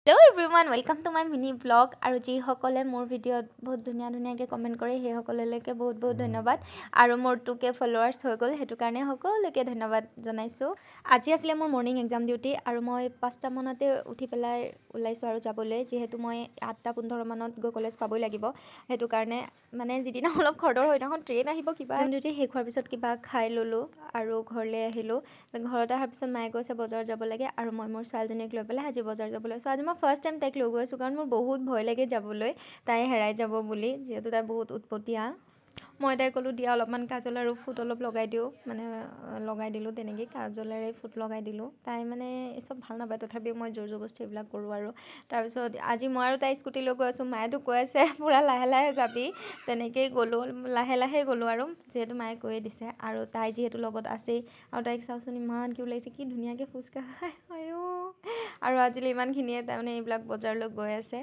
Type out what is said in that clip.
Hello' everyone, welcome to my mini blog. আৰু যিসকলে মোৰ ভিডিঅ'ত বহুত ধুনীয়াকৈ কমেণ্ট কৰে সেইসকললৈকে বহুত বহুত ধন্যবাদ। আৰু মোৰ 2K ফলোৱাৰ্ছ হৈ গ'ল, সেইটো কাৰণে সকলোকে ধন্যবাদ জনাইছোঁ। আজি আছিলে মোৰ মৰ্ণিং এক্সাম ডিউটি আৰু মই 5টা মানতে উঠি পেলাই ওলাইছোঁ আৰু যাবলৈ, যিহেতু মই 8:15 মানত গৈ কলেজ পাবই লাগিব। সেইটো কাৰণে মানে যিদিনা অলপ খৰধৰ সেইদিনাখন ট্ৰেইন আহিব কিবা। এক্সাম ডিউটি শেষ হোৱাৰ পিছত কিবা খাই ল'লোঁ আৰু ঘৰলৈ আহিলোঁ। ঘৰত অহাৰ পিছত মায়ে কৈছে বজাৰ যাব লাগে আৰু মই মোৰ ছোৱালীজনীক লৈ পেলাই আজি বজাৰ যাবলৈ লৈছোঁ। আজি মই ফাৰ্ষ্ট টাইম তাইক লৈ গৈছোঁ কাৰণ মোৰ বহুত ভয় লাগে যাবলৈ, তাই হেৰাই যাব বুলি, যিহেতু তাই বহুত উৎপতীয়া। মই তাই ক'লোঁ দিয়া অলপমান কাজল আৰু ফুট অলপ লগাই দিওঁ, মানে লগাই দিলোঁ তেনেকৈ কাজলেৰে ফুট লগাই দিলোঁ। তাই মানে এই চব ভাল নাপায়, তথাপিও মই জোৰ জবৰদস্তি এইবিলাক কৰোঁ। আৰু তাৰপিছত আজি মই আৰু তাই স্কুটি লৈ গৈ আছোঁ, মায়েতো কৈ আছে পূৰা লাহে লাহে যাবি, তেনেকেই গ'লোঁ, লাহে লাহে গ'লোঁ আৰু যিহেতু মায়ে কৈয়ে দিছে। আৰু তাই যিহেতু লগত আছেই, আৰু তাইক চাওঁচোন ইমান কি ওলাইছে, কি ধুনীয়াকৈ ফুচকা খায় আয়ো। আৰু আজিলৈ ইমানখিনিয়ে তাৰমানে এইবিলাক বজাৰলৈ গৈ আছে।